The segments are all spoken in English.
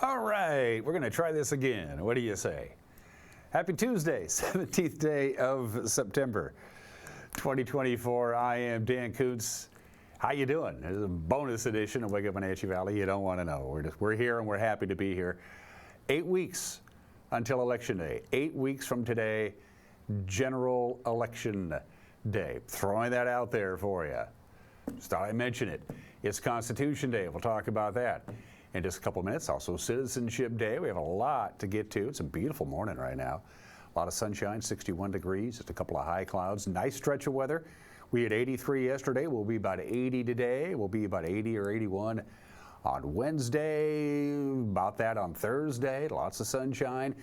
All right, we're going to try this again. What do you say? Happy Tuesday, 17th day of September, 2024. I am Dan Koontz. How you doing? This is a bonus edition of Wake Up Wenatchee Valley. You don't want to know. We're here and we're happy to be here. 8 weeks until Election Day. 8 weeks from today, General Election Day. Throwing that out there for you. Just thought I'd mention it. It's Constitution Day. We'll talk about that in just a couple minutes. Also Citizenship Day. We have a lot to get to. It's a beautiful morning right now. A lot of sunshine, 61 degrees, just a couple of high clouds. Nice stretch of weather. We had 83 yesterday. We'll be about 80 today. We'll be about 80 or 81 on Wednesday. About that on Thursday. Lots of sunshine.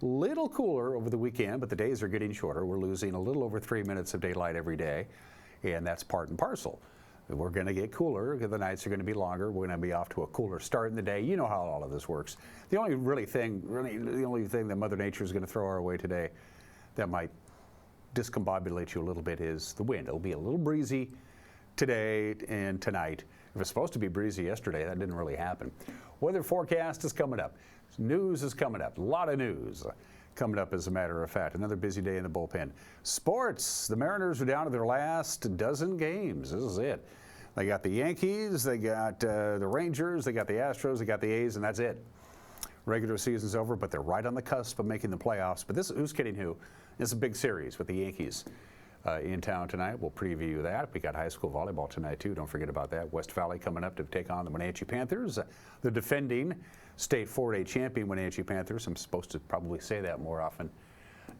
Little cooler over the weekend, but the days are getting shorter. We're losing a little over 3 minutes of daylight every day, and that's part and parcel. We're going to get cooler. The nights are going to be longer. We're going to be off to a cooler start in the day. You know how all of this works. The only thing that Mother Nature is going to throw our way today that might discombobulate you a little bit is the wind. It'll be a little breezy today and tonight. It was supposed to be breezy yesterday. That didn't really happen. Weather forecast is coming up. News is coming up. A lot of news coming up, as a matter of fact. Another busy day in the bullpen. Sports. The Mariners are down to their last dozen games. This is it. They got the Yankees, they got the Rangers, they got the Astros, they got the A's, and that's it. Regular season's over, but they're right on the cusp of making the playoffs. But this, who's kidding who? This is a big series with the Yankees in town tonight. We'll preview that. We got high school volleyball tonight, too. Don't forget about that. West Valley coming up to take on the Wenatchee Panthers. The defending state 4A champion Wenatchee Panthers. I'm supposed to probably say that more often.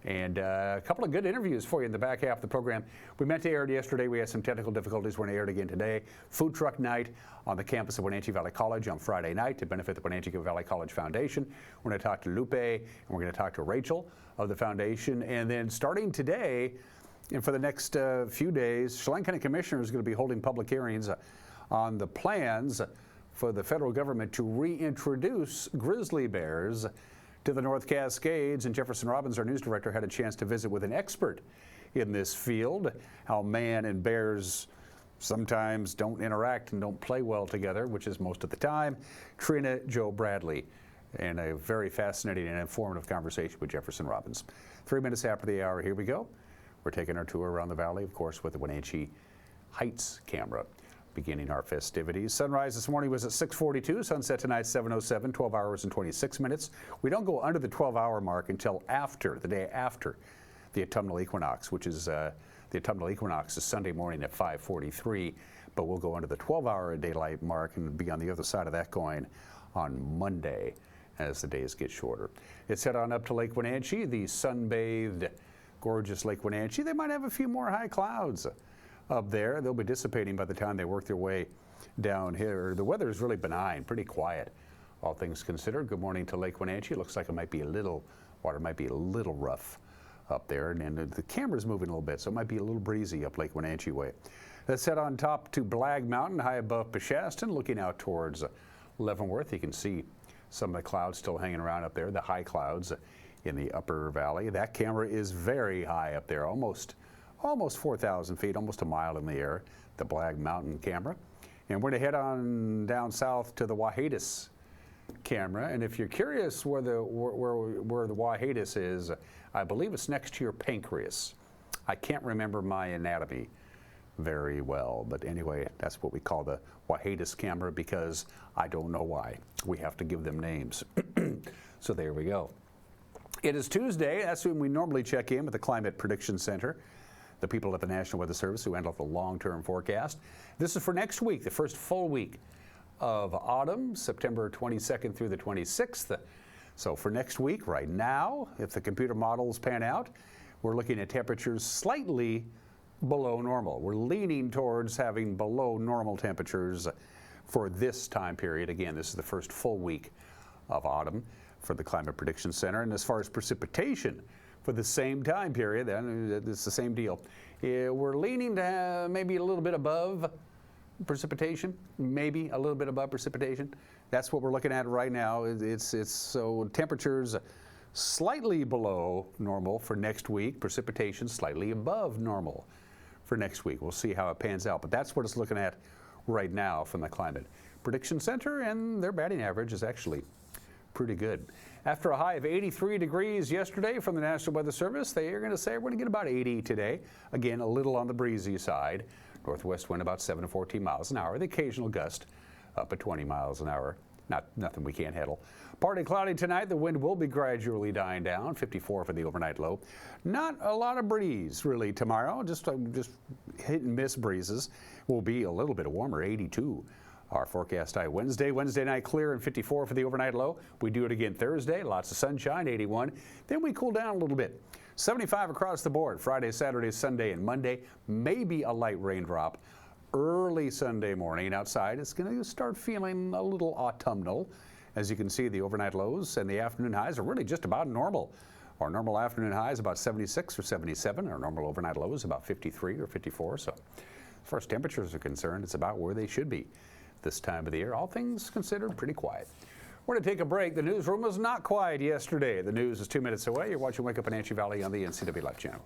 And a couple of good interviews for you in the back half of the program. We meant to air it yesterday. We had some technical difficulties. We're going to air it again today. Food truck night on the campus of Wenatchee Valley College on Friday night to benefit the Wenatchee Valley College Foundation. We're going to talk to Lupe and we're going to talk to Rachel of the foundation. And then starting today and for the next few days, Chelan County Commissioner is going to be holding public hearings on the plans for the federal government to reintroduce grizzly bears to the North Cascades. And Jefferson Robbins, our news director, had a chance to visit with an expert in this field, how man and bears sometimes don't interact and don't play well together, which is most of the time. Trina Joe Bradley, and a very fascinating and informative conversation with Jefferson Robbins. 3 minutes after the hour, here we go. We're taking our tour around the valley, of course, with the Wenatchee Heights camera, beginning our festivities. Sunrise this morning was at 6:42, sunset tonight 7:07, 12 hours and 26 minutes. We don't go under the 12-hour mark until after, the day after the autumnal equinox, which is, the autumnal equinox is Sunday morning at 5:43, but we'll go under the 12-hour daylight mark and be on the other side of that coin on Monday as the days get shorter. It's head on up to Lake Wenatchee, the sun-bathed, gorgeous Lake Wenatchee. They might have a few more high clouds up there. They'll be dissipating by the time they work their way down here. The weather is really benign, pretty quiet, all things considered. Good morning to Lake Wenatchee. Looks like it might be water might be a little rough up there, and the camera's moving a little bit, so it might be a little breezy up Lake Wenatchee way. Let's head on top to Blag Mountain, high above Peshastin, looking out towards Leavenworth. You can see some of the clouds still hanging around up there, the high clouds in the upper valley. That camera is very high up there, almost 4,000 feet, almost a mile in the air, the Blag Mountain camera. And we're going to head on down south to the Wahatus camera. And if you're curious where the Wahatus is, I believe it's next to your pancreas. I can't remember my anatomy very well, but anyway, that's what we call the Wahatus camera because I don't know why. We have to give them names. So there we go. It is Tuesday. That's when we normally check in with the Climate Prediction Center, the people at the National Weather Service who handle the long-term forecast. This is for next week, the first full week of autumn, September 22nd through the 26th. So for next week, right now, if the computer models pan out, we're looking at temperatures slightly below normal. We're leaning towards having below normal temperatures for this time period. Again, this is the first full week of autumn for the Climate Prediction Center. And as far as precipitation for the same time period, then it's the same deal. We're leaning to maybe a little bit above precipitation, maybe a little bit above precipitation. That's what we're looking at right now. It's so temperatures slightly below normal for next week, precipitation slightly above normal for next week. We'll see how it pans out, but that's what it's looking at right now from the Climate Prediction Center, and their batting average is actually pretty good. After a high of 83 degrees yesterday from the National Weather Service, they are going to say we're going to get about 80 today. Again, a little on the breezy side. Northwest wind about 7 to 14 miles an hour. The occasional gust up at 20 miles an hour. Nothing we can't handle. Partly cloudy tonight. The wind will be gradually dying down. 54 for the overnight low. Not a lot of breeze really tomorrow. Just hit and miss breezes. Will be a little bit warmer. 82. Our forecast high Wednesday night clear and 54 for the overnight low. We do it again Thursday. Lots of sunshine. 81. Then we cool down a little bit. 75 across the board. Friday, Saturday, Sunday, and Monday. Maybe a light raindrop. Early Sunday morning outside, it's going to start feeling a little autumnal. As you can see, the overnight lows and the afternoon highs are really just about normal. Our normal afternoon high is about 76 or 77. Our normal overnight low is about 53 or 54. So as far as temperatures are concerned, it's about where they should be this time of the year. All things considered, pretty quiet. We're going to take a break. The newsroom was not quiet yesterday. The news is 2 minutes away. You're watching Wake Up Wenatchee Valley on the NCW Life Channel.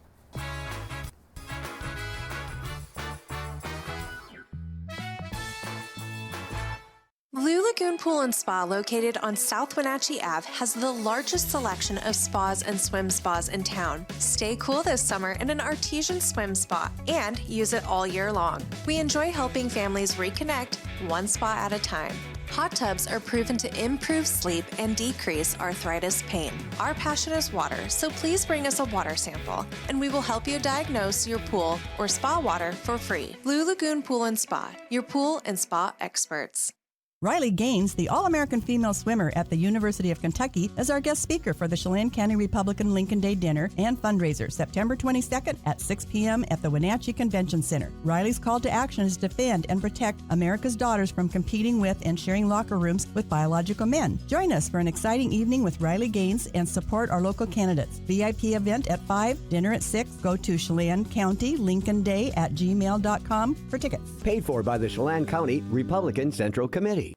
Blue Lagoon Pool and Spa, located on South Wenatchee Ave, has the largest selection of spas and swim spas in town. Stay cool this summer in an artesian swim spa and use it all year long. We enjoy helping families reconnect one spa at a time. Hot tubs are proven to improve sleep and decrease arthritis pain. Our passion is water, so please bring us a water sample, and we will help you diagnose your pool or spa water for free. Blue Lagoon Pool and Spa, your pool and spa experts. Riley Gaines, the All-American female swimmer at the University of Kentucky, is our guest speaker for the Chelan County Republican Lincoln Day Dinner and Fundraiser, September 22nd at 6 p.m. at the Wenatchee Convention Center. Riley's call to action is to defend and protect America's daughters from competing with and sharing locker rooms with biological men. Join us for an exciting evening with Riley Gaines and support our local candidates. VIP event at 5, dinner at 6. Go to Chelan County Lincoln Day at gmail.com for tickets. Paid for by the Chelan County Republican Central Committee.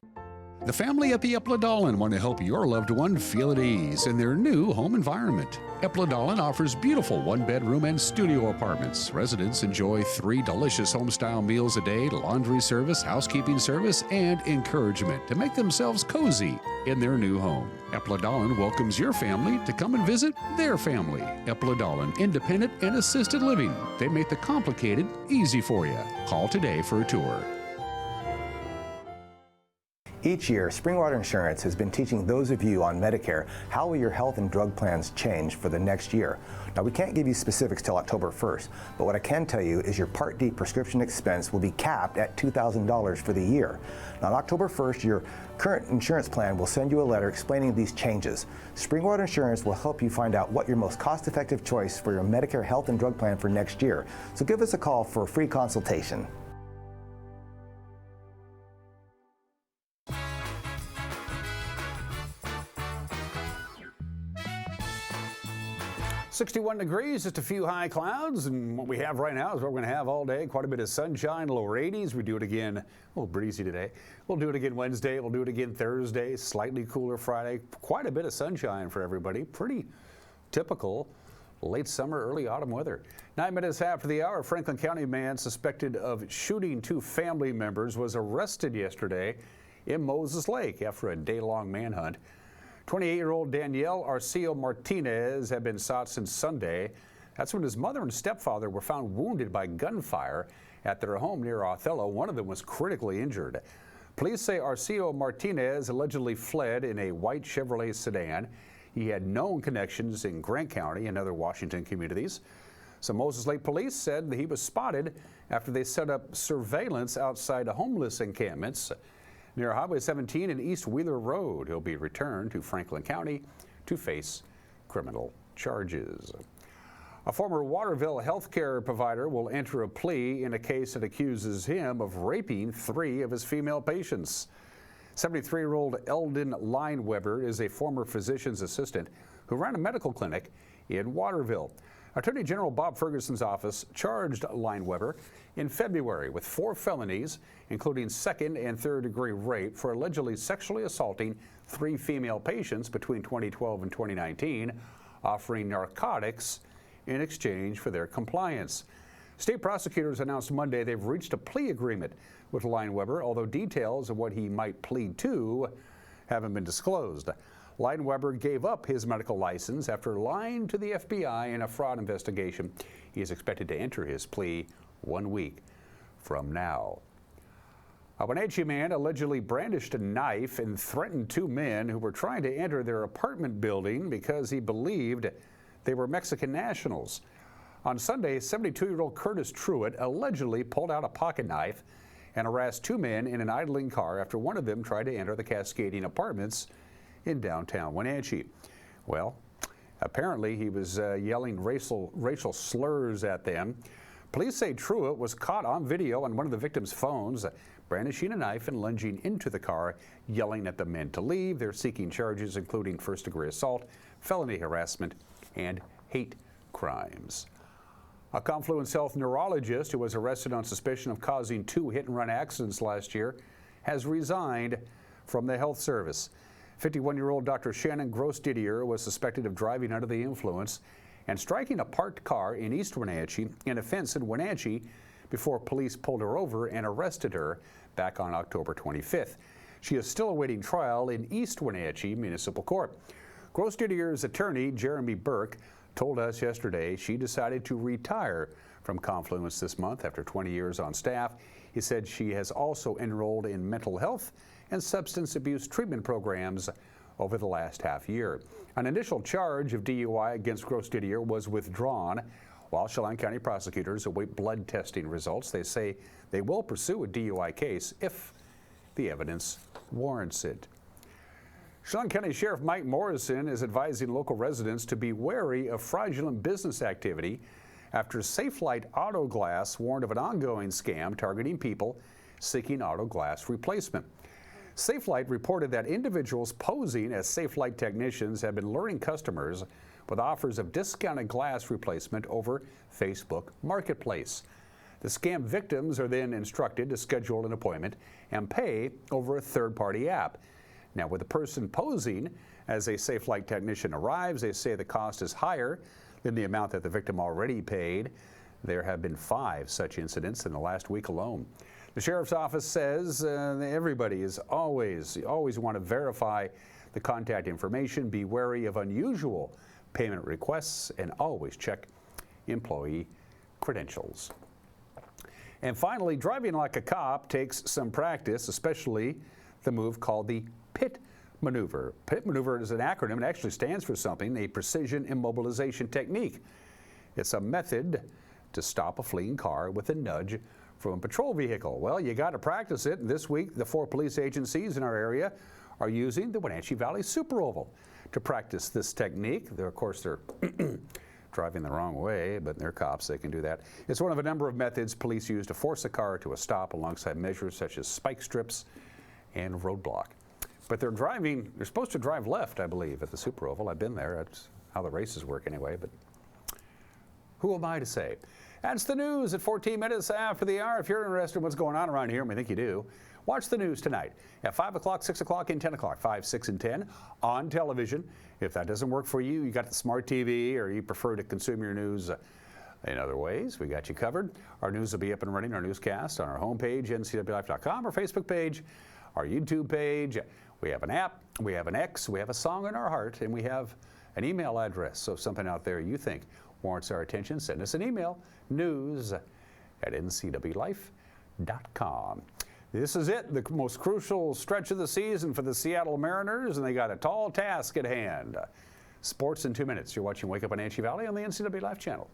The family at the Epladolin want to help your loved one feel at ease in their new home environment. Epladolin offers beautiful one-bedroom and studio apartments. Residents enjoy 3 delicious home-style meals a day, laundry service, housekeeping service, and encouragement to make themselves cozy in their new home. Epladolin welcomes your family to come and visit their family. Epladolin, independent and assisted living. They make the complicated easy for you. Call today for a tour. Each year, Springwater Insurance has been teaching those of you on Medicare how will your health and drug plans change for the next year. Now, we can't give you specifics till October 1st, but what I can tell you is your Part D prescription expense will be capped at $2,000 for the year. Now, on October 1st, your current insurance plan will send you a letter explaining these changes. Springwater Insurance will help you find out what your most cost-effective choice for your Medicare health and drug plan for next year. So give us a call for a free consultation. 61 degrees, just a few high clouds, and what we have right now is what we're going to have all day. Quite a bit of sunshine, lower 80s. We do it again, a little breezy today. We'll do it again Wednesday. We'll do it again Thursday. Slightly cooler Friday. Quite a bit of sunshine for everybody. Pretty typical late summer, early autumn weather. 9 minutes after the hour, Franklin County man suspected of shooting 2 family members was arrested yesterday in Moses Lake after a day-long manhunt. 28-year-old Danielle Arcio Martinez had been sought since Sunday. That's when his mother and stepfather were found wounded by gunfire at their home near Othello. One of them was critically injured. Police say Arcio Martinez allegedly fled in a white Chevrolet sedan. He had known connections in Grant County and other Washington communities. Some Moses Lake police said that he was spotted after they set up surveillance outside homeless encampments near Highway 17 and East Wheeler Road. He'll be returned to Franklin County to face criminal charges. A former Waterville healthcare provider will enter a plea in a case that accuses him of raping 3 of his female patients. 73-year-old Eldon Lineweber is a former physician's assistant who ran a medical clinic in Waterville. Attorney General Bob Ferguson's office charged Lineweber in February with 4 felonies, including 2nd and 3rd degree rape, for allegedly sexually assaulting 3 female patients between 2012 and 2019, offering narcotics in exchange for their compliance. State prosecutors announced Monday they've reached a plea agreement with Lineweber, although details of what he might plead to haven't been disclosed. Leinweber gave up his medical license after lying to the FBI in a fraud investigation. He is expected to enter his plea 1 week from now. A Wenatchee man allegedly brandished a knife and threatened 2 men who were trying to enter their apartment building because he believed they were Mexican nationals. On Sunday, 72-year-old Curtis Truitt allegedly pulled out a pocket knife and harassed 2 men in an idling car after one of them tried to enter the Cascading Apartments in downtown Wenatchee. Well, apparently he was yelling racial slurs at them. Police say Truitt was caught on video on one of the victims' phones, brandishing a knife and lunging into the car, yelling at the men to leave. They're seeking charges including first-degree assault, felony harassment, and hate crimes. A Confluence Health neurologist who was arrested on suspicion of causing 2 hit-and-run accidents last year has resigned from the health service. 51-year-old Dr. Shannon Gross-Didier was suspected of driving under the influence and striking a parked car in East Wenatchee in a fence in Wenatchee before police pulled her over and arrested her back on October 25th. She is still awaiting trial in East Wenatchee Municipal Court. Gross-Didier's attorney, Jeremy Burke, told us yesterday she decided to retire from Confluence this month after 20 years on staff. He said she has also enrolled in mental health and substance abuse treatment programs over the last half year. An initial charge of DUI against Gross-Didier was withdrawn. While Chelan County prosecutors await blood testing results, they say they will pursue a DUI case if the evidence warrants it. Chelan County Sheriff Mike Morrison is advising local residents to be wary of fraudulent business activity after Safelite Auto Glass warned of an ongoing scam targeting people seeking auto glass replacement. Safelite reported that individuals posing as Safelite technicians have been luring customers with offers of discounted glass replacement over Facebook Marketplace. The scam victims are then instructed to schedule an appointment and pay over a third-party app. Now, when the person posing as a Safelite technician arrives, they say the cost is higher than the amount that the victim already paid. There have been 5 such incidents in the last week alone. The sheriff's office says everybody is always want to verify the contact information, be wary of unusual payment requests, and always check employee credentials. And finally, driving like a cop takes some practice, especially the move called the PIT maneuver. PIT maneuver is an acronym. It actually stands for something, a precision immobilization technique. It's a method to stop a fleeing car with a nudge from a patrol vehicle. Well, you got to practice it. And this week, the 4 police agencies in our area are using the Wenatchee Valley Super Oval to practice this technique. Of course, they're driving the wrong way, but they're cops, they can do that. It's one of a number of methods police use to force a car to a stop alongside measures such as spike strips and roadblock. But they're supposed to drive left, I believe, at the Super Oval. I've been there. That's how the races work anyway, but who am I to say? That's the news at 14 minutes after the hour. If you're interested in what's going on around here, and we think you do, watch the news tonight at 5 o'clock, 6 o'clock, and 10 o'clock, 5, 6, and 10 on television. If that doesn't work for you, you got the smart TV, or you prefer to consume your news in other ways, we got you covered. Our news will be up and running, our newscast on our homepage, ncwlife.com, our Facebook page, our YouTube page. We have an app, we have an X, we have a song in our heart, and we have an email address. So if something out there you think warrants our attention, send us an email, news@ncwlife.com. This is it, the most crucial stretch of the season for the Seattle Mariners, and they got a tall task at hand. Sports in 2 minutes. You're watching Wake Up Wenatchee Valley on the NCW Life channel.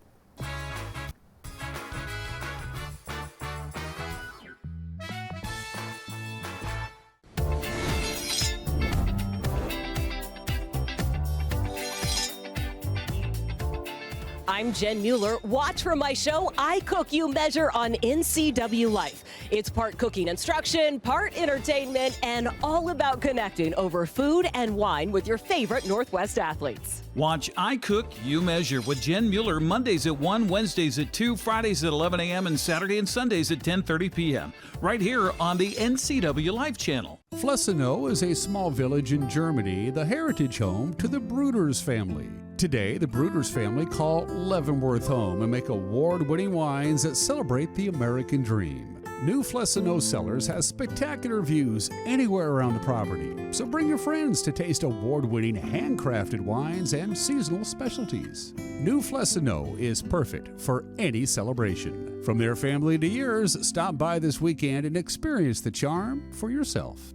I'm Jen Mueller. Watch for my show, I Cook, You Measure on NCW Life. It's part cooking instruction, part entertainment, and all about connecting over food and wine with your favorite Northwest athletes. Watch I Cook, You Measure with Jen Mueller Mondays at 1, Wednesdays at 2, Fridays at 11 a.m., and Saturday and Sundays at 10:30 p.m. right here on the NCW Life channel. Flessenow is a small village in Germany, the heritage home to the Bruders family. Today, the Bruders family call Leavenworth home and make award-winning wines that celebrate the American dream. New Flessino Cellars has spectacular views anywhere around the property, so bring your friends to taste award-winning handcrafted wines and seasonal specialties. New Flessino is perfect for any celebration. From their family to yours, stop by this weekend and experience the charm for yourself.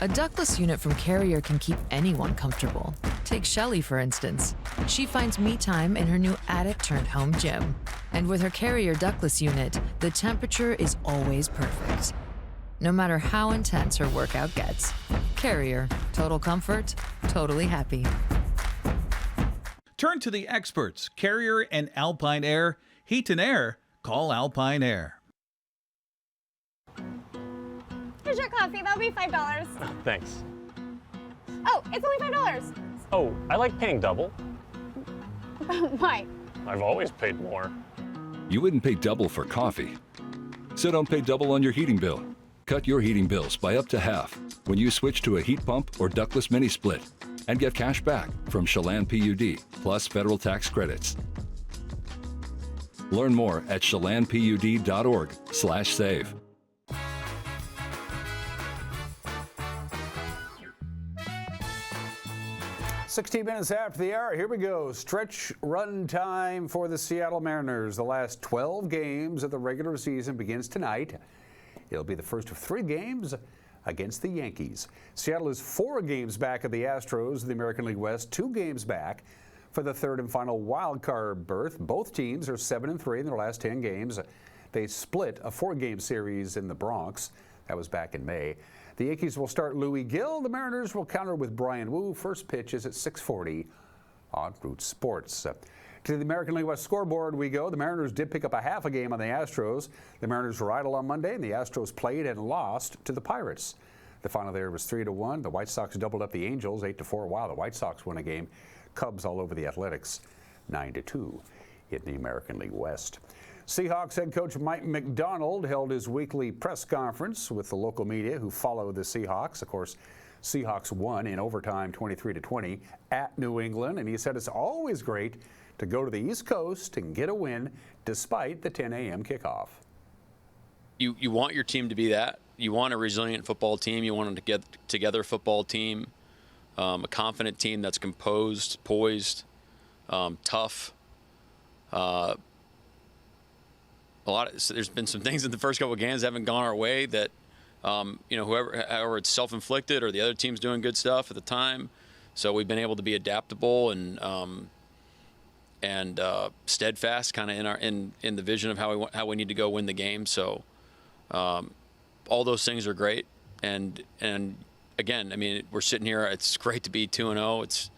A ductless unit from Carrier can keep anyone comfortable. Take Shelly, for instance. She finds me time in her new attic-turned-home gym. And with her Carrier ductless unit, the temperature is always perfect. No matter how intense her workout gets. Carrier. Total comfort, totally happy. Turn to the experts, Carrier and Alpine Air. Heat and air, call Alpine Air. Here's your coffee. That'll be $5. Thanks. Oh, it's only $5. Oh, I like paying double. Why? I've always paid more. You wouldn't pay double for coffee. So don't pay double on your heating bill. Cut your heating bills by up to half when you switch to a heat pump or ductless mini split and get cash back from Chelan PUD plus federal tax credits. Learn more at chelanpud.org/save. 16 minutes after the hour, here we go. Stretch run time for the Seattle Mariners. The last 12 games of the regular season begins tonight. It'll be the first of 3 games against the Yankees. Seattle is 4 games back of the Astros in the American League West, 2 games back for the 3rd and final wild card berth. Both teams are 7-3 in their last 10 games. They split a 4-game series in the Bronx. That was back in May. The Yankees will start Louis Gill. The Mariners will counter with Brian Wu. First pitch is at 6:40 on Root Sports. To the American League West scoreboard we go. The Mariners did pick up a half a game on the Astros. The Mariners were idle on Monday, and the Astros played and lost to the Pirates. The final there was 3-1. The White Sox doubled up the Angels 8-4. Wow, the White Sox won a game. Cubs all over the Athletics 9-2 in the American League West. Seahawks head coach Mike McDonald held his weekly press conference with the local media who follow the Seahawks. Of course, Seahawks won in overtime 23-20 at New England, and he said it's always great to go to the East Coast and get a win despite the 10 a.m. kickoff. You want your team to be that. You want a resilient football team. You want a together football team, a confident team that's composed, poised, tough. There's been some things in the first couple of games that haven't gone our way that, however it's self-inflicted or the other team's doing good stuff at the time. So we've been able to be adaptable and steadfast kind of in the vision of how we need to go win the game. So all those things are great. And again, I mean, we're sitting here. It's great to be 2-0. It's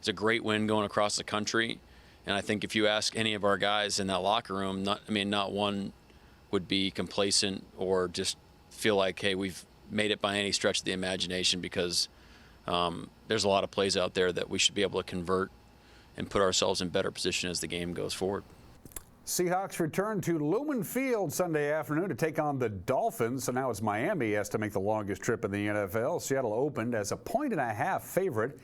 a great win going across the country. And I think if you ask any of our guys in that locker room, not one would be complacent or just feel like, hey, we've made it by any stretch of the imagination, because there's a lot of plays out there that we should be able to convert and put ourselves in better position as the game goes forward. Seahawks return to Lumen Field Sunday afternoon to take on the Dolphins. So now it's Miami has to make the longest trip in the NFL. Seattle opened as a 1.5-point favorite.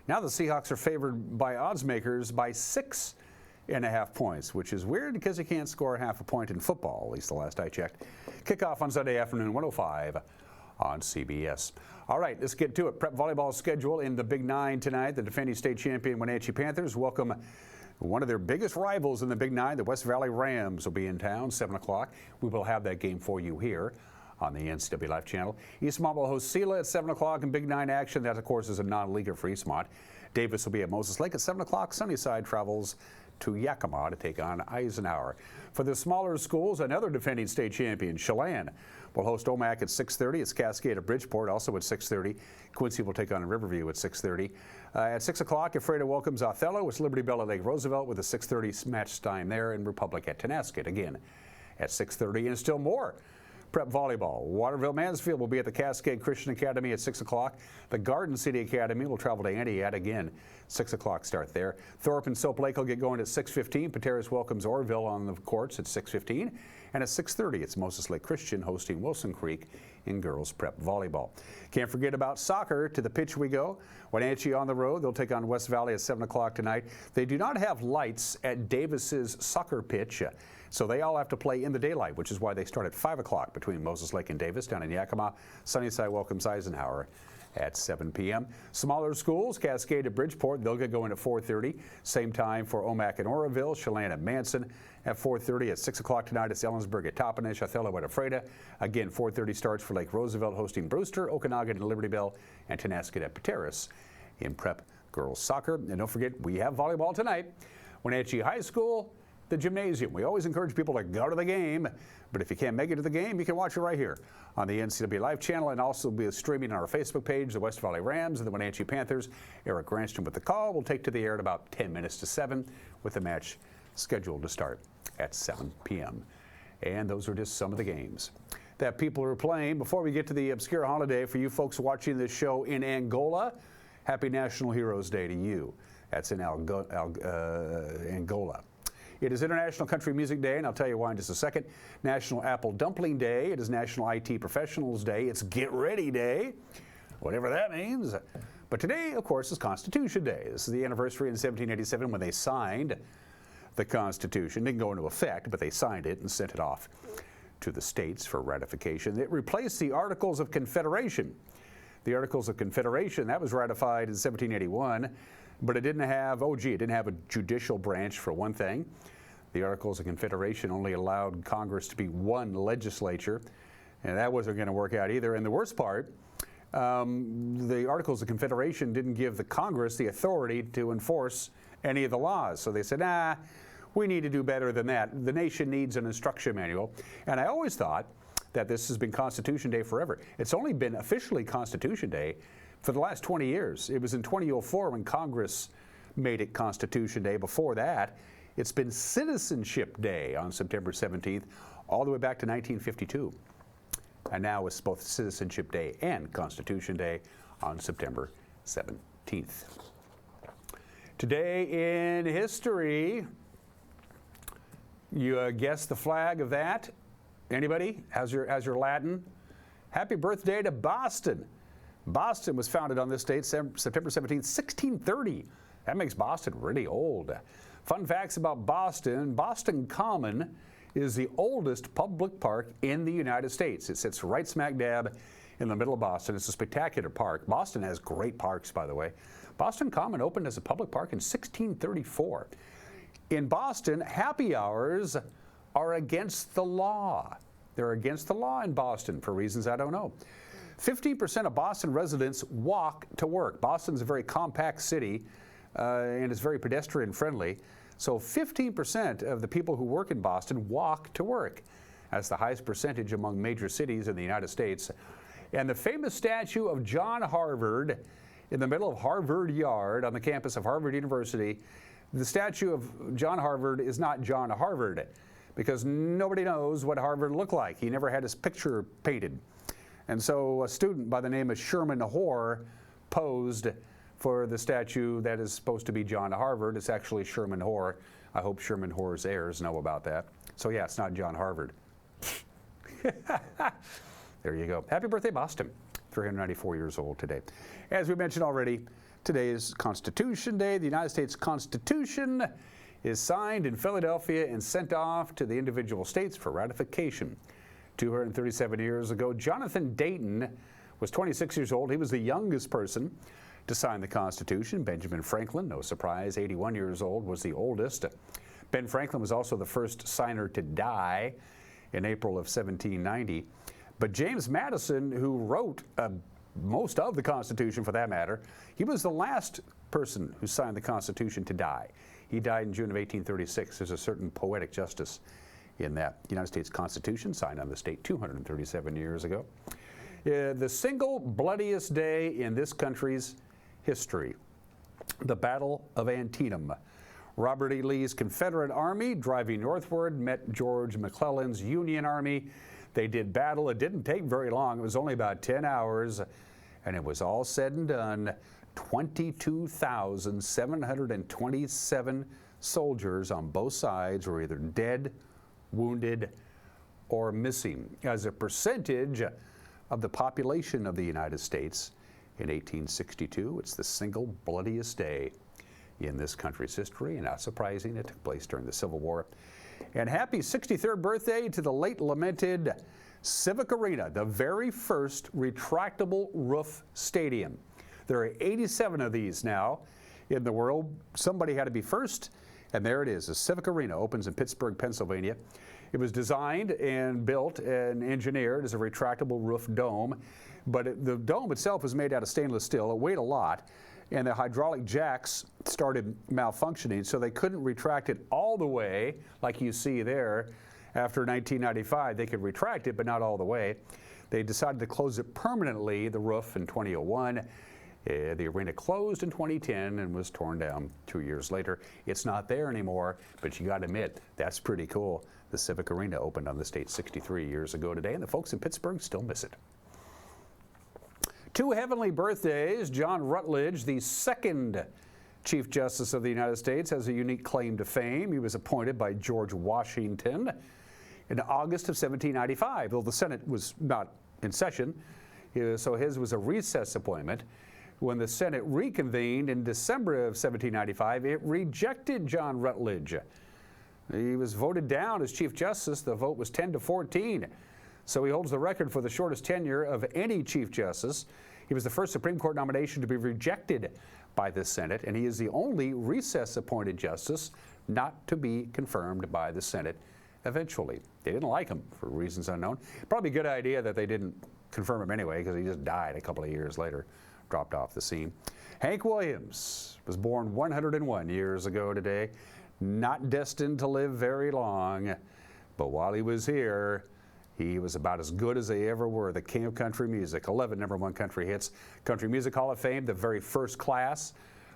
Now the Seahawks are favored by odds makers by 6.5 points, which is weird because you can't score half a point in football, at least the last I checked. Kickoff on Sunday afternoon, 1:05 on CBS. All right, let's get to it. Prep volleyball schedule in the Big Nine tonight. The defending state champion Wenatchee Panthers welcome one of their biggest rivals in the Big Nine. The West Valley Rams will be in town, 7 o'clock. We will have that game for you here on the NCW Life channel. Eastmont will host Sela at 7 o'clock in Big Nine action. That, of course, is a non-leaguer for Eastmont. Davis will be at Moses Lake at 7 o'clock. Sunnyside travels to Yakima to take on Eisenhower. For the smaller schools, another defending state champion, Chelan, will host Omak at 6:30. It's Cascade at Bridgeport, also at 6:30. Quincy will take on Riverview at 6:30. At 6 o'clock, Ephrata welcomes Othello. It's Liberty Bell at Lake Roosevelt with a 6:30 match time there, and Republic at Tenasket again at 6:30. And still more prep volleyball. Waterville Mansfield will be at the Cascade Christian Academy at 6 o'clock. The Garden City Academy will travel to Antioch again, 6 o'clock start there. Thorpe and Soap Lake will get going at 6:15. Pateros welcomes Orville on the courts at 6:15. And at 6:30, it's Moses Lake Christian hosting Wilson Creek in girls prep volleyball. Can't forget about soccer. To the pitch we go. Wenatchee on the road. They'll take on West Valley at 7 o'clock tonight. They do not have lights at Davis's soccer pitch. So they all have to play in the daylight, which is why they start at 5 o'clock between Moses Lake and Davis down in Yakima. Sunnyside welcomes Eisenhower at 7 p.m. Smaller schools, Cascade at Bridgeport, they'll get going at 4:30. Same time for Omak and Oroville, Chelan at Manson at 4:30. At 6 o'clock tonight, it's Ellensburg at Toppenish, Othello at Ephrata. Again, 4:30 starts for Lake Roosevelt hosting Brewster, Okanagan and Libertyville, and Tenasket at Pateros in prep girls soccer. And don't forget, we have volleyball tonight. Wenatchee High School, the gymnasium. We always encourage people to go to the game, but if you can't make it to the game, you can watch it right here on the NCW Live channel, and also be streaming on our Facebook page. The West Valley Rams and the Wenatchee Panthers. Eric Granston with the call. We'll take to the air at about 10 minutes to 7 with the match scheduled to start at 7 p.m. And those are just some of the games that people are playing. Before we get to the obscure holiday, for you folks watching this show in Angola, happy National Heroes Day to you. That's in Angola. It is International Country Music Day, and I'll tell you why in just a second. National Apple Dumpling Day. It is National IT Professionals Day. It's Get Ready Day, whatever that means. But today, of course, is Constitution Day. This is the anniversary in 1787 when they signed the Constitution. Didn't go into effect, but they signed it and sent it off to the states for ratification. It replaced the Articles of Confederation. The Articles of Confederation, that was ratified in 1781, but it didn't have, it didn't have a judicial branch for one thing. The Articles of Confederation only allowed Congress to be one legislature, and that wasn't going to work out either. And the worst part, the Articles of Confederation didn't give the Congress the authority to enforce any of the laws. So they said, we need to do better than that. The nation needs an instruction manual. And I always thought that this has been Constitution Day forever. It's only been officially Constitution Day for the last 20 years. It was in 2004 when Congress made it Constitution Day. Before that, it's been Citizenship Day on September 17th, all the way back to 1952. And now it's both Citizenship Day and Constitution Day on September 17th. Today in history, you guess the flag of that? Anybody? How's your Latin? Happy birthday to Boston. Boston was founded on this date, September 17, 1630. That makes Boston really old. Fun facts about Boston. Boston Common is the oldest public park in the United States. It sits right smack dab in the middle of Boston. It's a spectacular park. Boston has great parks, by the way. Boston Common opened as a public park in 1634. In Boston, happy hours are against the law. They're against the law in Boston for reasons I don't know. 15% of Boston residents walk to work. Boston's a very compact city and it's very pedestrian friendly. So 15% of the people who work in Boston walk to work. That's the highest percentage among major cities in the United States. And the famous statue of John Harvard in the middle of Harvard Yard on the campus of Harvard University, the statue of John Harvard is not John Harvard because nobody knows what Harvard looked like. He never had his picture painted. And so a student by the name of Sherman Hoare posed for the statue that is supposed to be John Harvard. It's actually Sherman Hoare. I hope Sherman Hoare's heirs know about that. So yeah, it's not John Harvard. There you go. Happy birthday, Boston. 394 years old today. As we mentioned already, today is Constitution Day. The United States Constitution is signed in Philadelphia and sent off to the individual states for ratification. 237 years ago, Jonathan Dayton was 26 years old. He was the youngest person to sign the Constitution. Benjamin Franklin, no surprise, 81 years old, was the oldest. Ben Franklin was also the first signer to die in April of 1790. But James Madison, who wrote most of the Constitution for that matter, he was the last person who signed the Constitution to die. He died in June of 1836. There's a certain poetic justice in that. United States Constitution signed on this date 237 years ago. The single bloodiest day in this country's history, the Battle of Antietam. Robert E. Lee's Confederate Army driving northward met George McClellan's Union Army. They did battle. It didn't take very long. It was only about 10 hours, and it was all said and done. 22,727 soldiers on both sides were either dead, wounded, or missing. As a percentage of the population of the United States in 1862, it's the single bloodiest day in this country's history, and not surprising, it took place during the Civil War. And happy 63rd birthday to the late lamented Civic Arena, the very first retractable roof stadium. There are 87 of these now in the world. Somebody had to be first, and there it is. The Civic Arena opens in Pittsburgh, Pennsylvania. It was designed and built and engineered as a retractable roof dome, but the dome itself was made out of stainless steel. It weighed a lot, and the hydraulic jacks started malfunctioning, so they couldn't retract it all the way like you see there. After 1995, they could retract it, but not all the way. They decided to close it permanently, the roof, in 2001. The arena closed in 2010 and was torn down 2 years later. It's not there anymore, but you got to admit, that's pretty cool. The Civic Arena opened on the state 63 years ago today, and the folks in Pittsburgh still miss it. Two heavenly birthdays. John Rutledge, the second Chief Justice of the United States, has a unique claim to fame. He was appointed by George Washington in August of 1795, though the Senate was not in session, so his was a recess appointment. When the Senate reconvened in December of 1795, it rejected John Rutledge. He was voted down as Chief Justice. The vote was 10-14. So he holds the record for the shortest tenure of any Chief Justice. He was the first Supreme Court nomination to be rejected by the Senate, and he is the only recess-appointed justice not to be confirmed by the Senate eventually. They didn't like him for reasons unknown. Probably a good idea that they didn't confirm him anyway, because he just died a couple of years later, dropped off the scene. Hank Williams was born 101 years ago today, not destined to live very long, but while he was here, he was about as good as they ever were, the king of country music. 11 #1 country hits. Country Music Hall of Fame, the very first class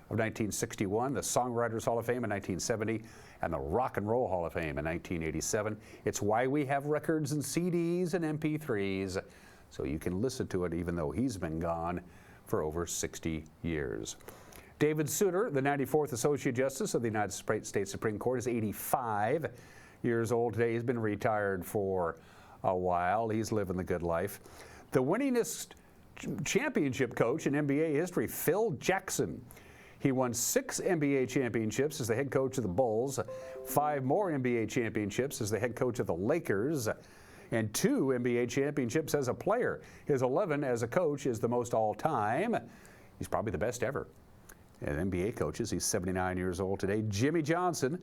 of 1961, the Songwriters Hall of Fame in 1970, and the Rock and Roll Hall of Fame in 1987. It's why we have records and CDs and MP3s, so you can listen to it even though he's been gone for over 60 years. David Souter, the 94th Associate Justice of the United States Supreme Court, is 85 years old today. He's been retired for a while. He's living the good life. The winningest championship coach in NBA history, Phil Jackson. He won 6 NBA championships as the head coach of the Bulls, 5 more NBA championships as the head coach of the Lakers, and 2 NBA championships as a player. His 11 as a coach is the most all time. He's probably the best ever. And NBA coaches, he's 79 years old today. Jimmy Johnson,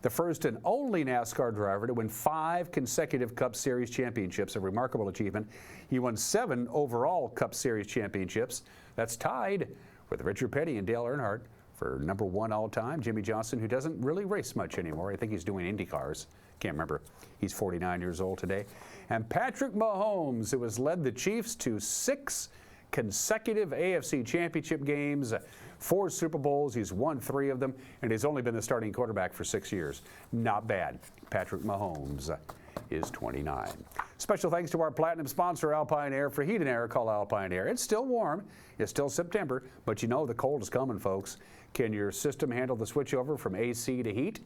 the first and only NASCAR driver to win 5 consecutive Cup Series championships, a remarkable achievement. He won 7 overall Cup Series championships. That's tied with Richard Petty and Dale Earnhardt for #1 all time. Jimmy Johnson, who doesn't really race much anymore. I think he's doing Indy cars. Can't remember. He's 49 years old today. And Patrick Mahomes, who has led the Chiefs to 6 consecutive AFC championship games, 4 Super Bowls. He's won 3 of them, and he's only been the starting quarterback for 6 years. Not bad. Patrick Mahomes is 29. Special thanks to our platinum sponsor, Alpine Air. For heat and air, call Alpine Air. It's still warm. It's still September, but you know the cold is coming, folks. Can your system handle the switchover from AC to heat?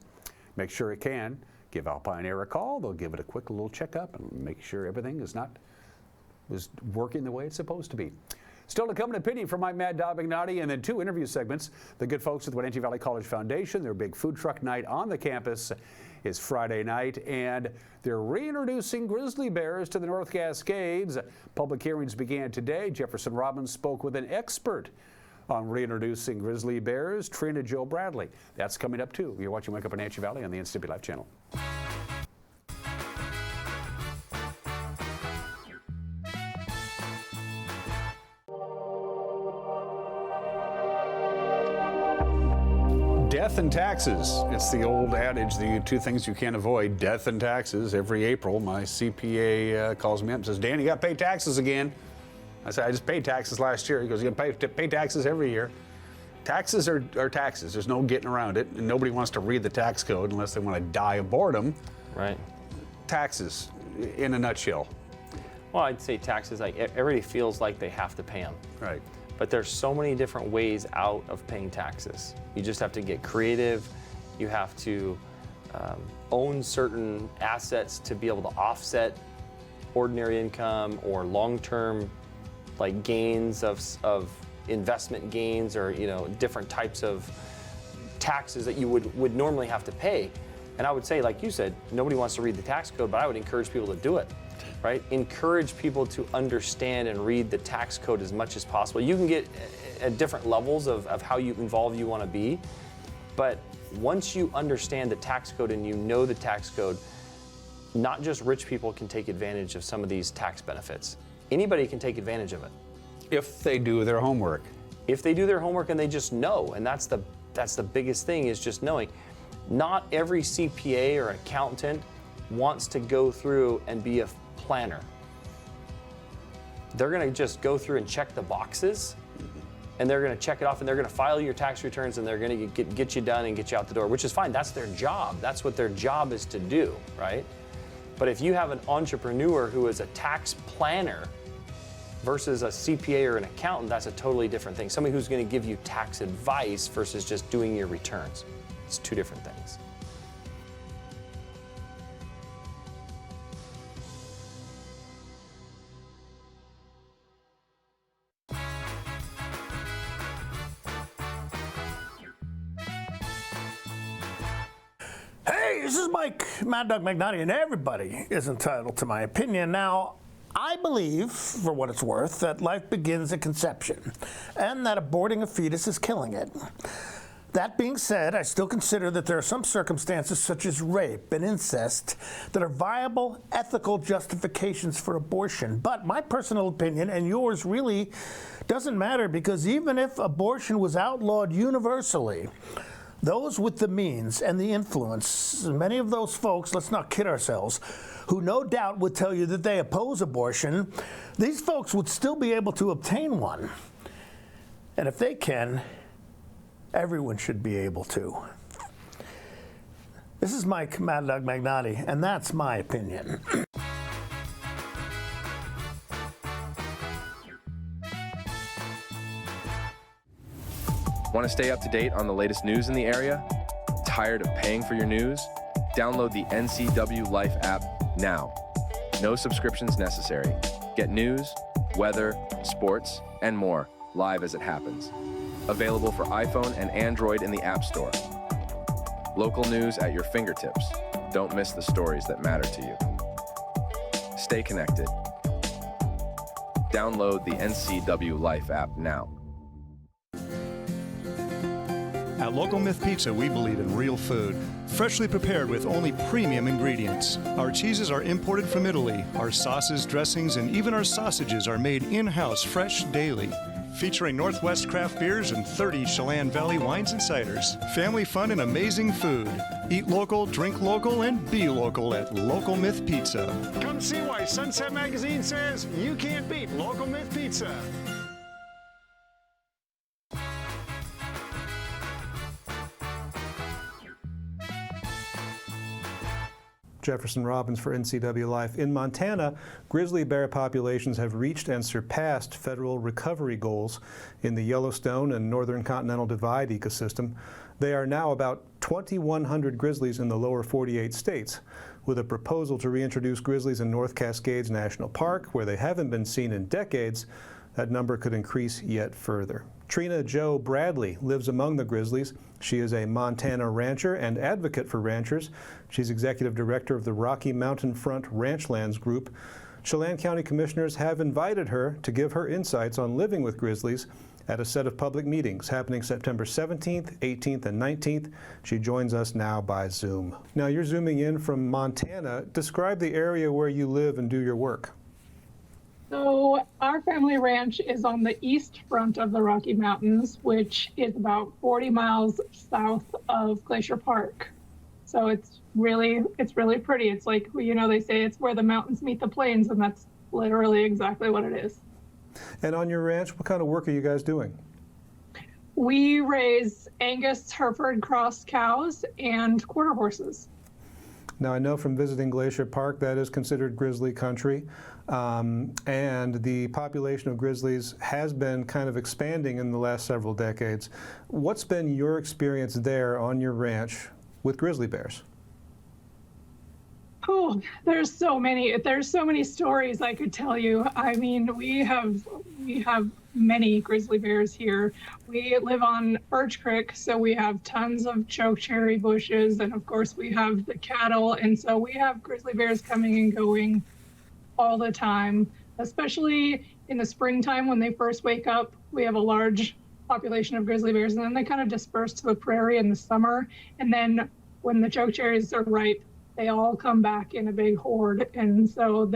Make sure it can. Give Alpine Air a call. They'll give it a quick little checkup and make sure everything is working the way it's supposed to be. Still to come, an opinion from my Mad Dog McNaughty, and then 2 interview segments. The good folks at the Wenatchee Valley College Foundation, their big food truck night on the campus is Friday night, and they're reintroducing grizzly bears to the North Cascades. Public hearings began today. Jefferson Robbins spoke with an expert on reintroducing grizzly bears, Trina Jo Bradley. That's coming up too. You're watching Wake Up Wenatchee Valley on the NCW Live channel. Death and taxes. It's the old adage, the 2 things you can't avoid, death and taxes. Every April, my CPA calls me up and says, Dan, you got to pay taxes again. I said, I just paid taxes last year. He goes, you got to pay taxes every year. Taxes are taxes. There's no getting around it. And nobody wants to read the tax code unless they want to die of boredom. Right. Taxes, in a nutshell. Well, I'd say taxes, like everybody feels like they have to pay them. Right. But there's so many different ways out of paying taxes. You just have to get creative. You have to own certain assets to be able to offset ordinary income or long-term like gains of investment gains, or different types of taxes that you would normally have to pay. And I would say, like you said, nobody wants to read the tax code, but I would encourage people to do it, right? Encourage people to understand and read the tax code as much as possible. You can get at different levels of how involved you want to be, but once you understand the tax code and you know the tax code, not just rich people can take advantage of some of these tax benefits. Anybody can take advantage of it. If they do their homework. If they do their homework and they just know, and that's the biggest thing, is just knowing. Not every CPA or accountant wants to go through and be a planner. They're going to just go through and check the boxes, and they're going to check it off, and they're going to file your tax returns, and they're going to get you done and get you out the door, which is fine. That's their job. That's what their job is to do, right? But if you have an entrepreneur who is a tax planner versus a CPA or an accountant, that's a totally different thing. Somebody who's going to give you tax advice versus just doing your returns. It's two different things. Hey, this is Mike, Mad Dog McNaughty, and everybody is entitled to my opinion. Now, I believe, for what it's worth, that life begins at conception, and that aborting a fetus is killing it. That being said, I still consider that there are some circumstances, such as rape and incest, that are viable, ethical justifications for abortion. But my personal opinion, and yours, really doesn't matter, because even if abortion was outlawed universally, those with the means and the influence, many of those folks, let's not kid ourselves, who no doubt would tell you that they oppose abortion, these folks would still be able to obtain one. And if they can, everyone should be able to. This is Mike, Mad Dog McNaughty, and that's my opinion. Want to stay up to date on the latest news in the area? Tired of paying for your news? Download the NCW Life app now. No subscriptions necessary. Get news, weather, sports, and more live as it happens. Available for iPhone and Android in the App Store. Local news at your fingertips. Don't miss the stories that matter to you. Stay connected. Download the NCW Life app now. At Local Myth Pizza, we believe in real food, freshly prepared with only premium ingredients. Our cheeses are imported from Italy. Our sauces, dressings, and even our sausages are made in-house fresh daily. Featuring Northwest craft beers and 30 Chelan Valley wines and ciders. Family fun and amazing food. Eat local, drink local, and be local at Local Myth Pizza. Come see why Sunset Magazine says you can't beat Local Myth Pizza. Jefferson Robbins for NCW Life. In Montana, grizzly bear populations have reached and surpassed federal recovery goals in the Yellowstone and Northern Continental Divide ecosystem. They are now about 2,100 grizzlies in the lower 48 states, with a proposal to reintroduce grizzlies in North Cascades National Park, where they haven't been seen in decades. That number could increase yet further. Trina Jo Bradley lives among the grizzlies. She is a Montana rancher and advocate for ranchers. She's executive director of the Rocky Mountain Front Ranchlands Group. Chelan County commissioners have invited her to give her insights on living with grizzlies at a set of public meetings happening September 17th, 18th, and 19th. She joins us now by Zoom. Now, you're zooming in from Montana. Describe the area where you live and do your work. So our family ranch is on the east front of the Rocky Mountains, which is about 40 miles south of Glacier Park. So it's really pretty. It's like, they say it's where the mountains meet the plains, and that's literally exactly what it is. And on your ranch, what kind of work are you guys doing? We raise Angus Hereford cross cows and quarter horses. Now, I know from visiting Glacier Park that is considered grizzly country, and the population of grizzlies has been kind of expanding in the last several decades. What's been your experience there on your ranch with grizzly bears? Oh, there's so many stories I could tell you. I mean, we have we have many grizzly bears here. We live on Birch Creek, so we have tons of chokecherry bushes, and of course we have the cattle, and so we have grizzly bears coming and going all the time, especially in the springtime when they first wake up. We have a large population of grizzly bears, and then they kind of disperse to the prairie in the summer, and then when the chokecherries are ripe, they all come back in a big horde. And so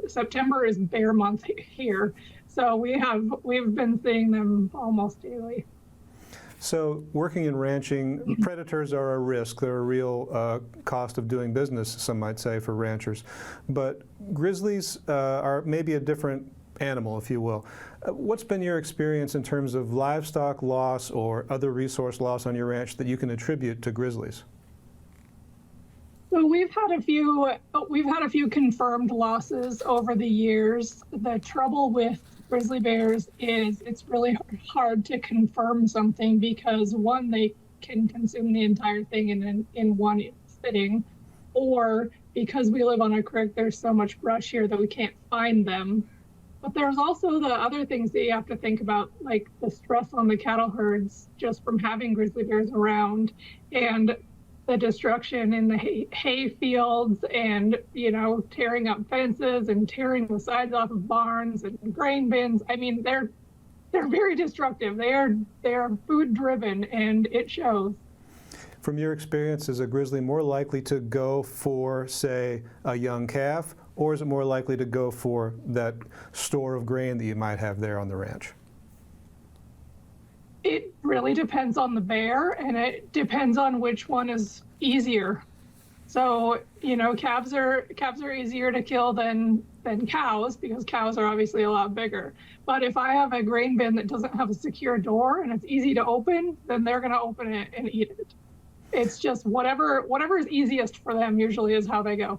September is bear month here. So we've been seeing them almost daily. So working in ranching, predators are a risk. They're a real cost of doing business, some might say, for ranchers. But grizzlies are maybe a different animal, if you will. What's been your experience in terms of livestock loss or other resource loss on your ranch that you can attribute to grizzlies? So we've had a few confirmed losses over the years. The trouble with grizzly bears is it's really hard to confirm something because one, they can consume the entire thing in one sitting, or because we live on a creek, there's so much brush here that we can't find them. But there's also the other things that you have to think about, like the stress on the cattle herds just from having grizzly bears around, and the destruction in the hay fields, and tearing up fences and tearing the sides off of barns and grain bins. I mean, they're very destructive. They are food driven, and it shows. From your experience, is a grizzly more likely to go for, say, a young calf, or is it more likely to go for that store of grain that you might have there on the ranch? It really depends on the bear, and it depends on which one is easier. So, calves are easier to kill than cows, because cows are obviously a lot bigger. But if I have a grain bin that doesn't have a secure door and it's easy to open, then they're going to open it and eat it. It's just whatever is easiest for them usually is how they go.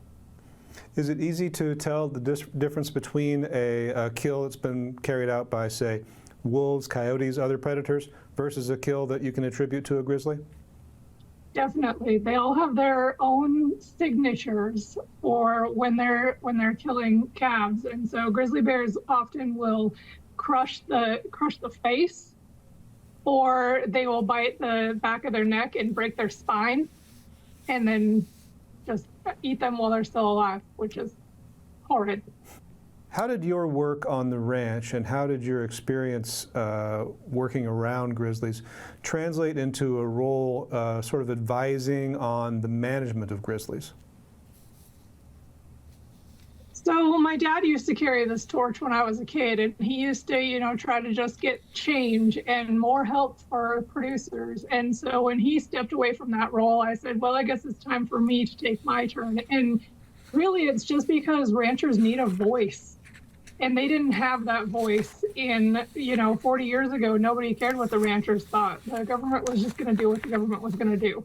Is it easy to tell the difference between a kill that's been carried out by, say, wolves, coyotes, other predators, versus a kill that you can attribute to a grizzly? Definitely. They all have their own signatures for when they're killing calves. And so grizzly bears often will crush the face, or they will bite the back of their neck and break their spine, and then just eat them while they're still alive, which is horrid. How did your work on the ranch and how did your experience working around grizzlies translate into a role sort of advising on the management of grizzlies? So my dad used to carry this torch when I was a kid, and he used to, try to just get change and more help for producers. And so when he stepped away from that role, I said, well, I guess it's time for me to take my turn. And really, it's just because ranchers need a voice. And they didn't have that voice in, 40 years ago. Nobody cared what the ranchers thought. The government was just going to do what the government was going to do.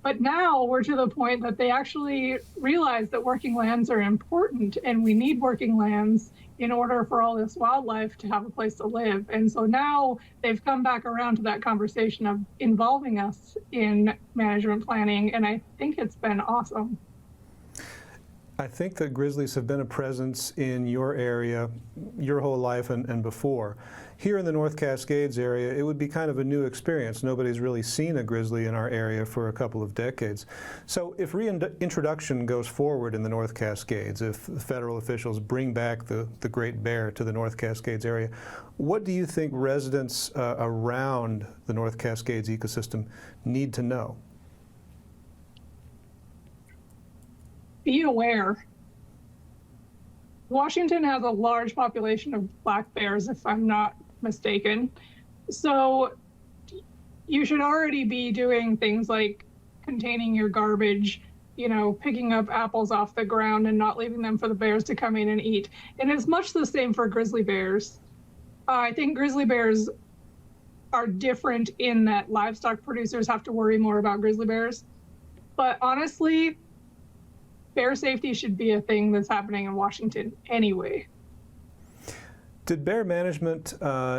But now we're to the point that they actually realize that working lands are important, and we need working lands in order for all this wildlife to have a place to live. And so now they've come back around to that conversation of involving us in management planning, and I think it's been awesome. I think that grizzlies have been a presence in your area your whole life and before. Here in the North Cascades area, it would be kind of a new experience. Nobody's really seen a grizzly in our area for a couple of decades. So if reintroduction goes forward in the North Cascades, if federal officials bring back the great bear to the North Cascades area, what do you think residents around the North Cascades ecosystem need to know? Be aware. Washington has a large population of black bears, if I'm not mistaken. So you should already be doing things like containing your garbage, picking up apples off the ground and not leaving them for the bears to come in and eat. And it's much the same for grizzly bears. I think grizzly bears are different in that livestock producers have to worry more about grizzly bears. But honestly, bear safety should be a thing that's happening in Washington anyway. Did bear management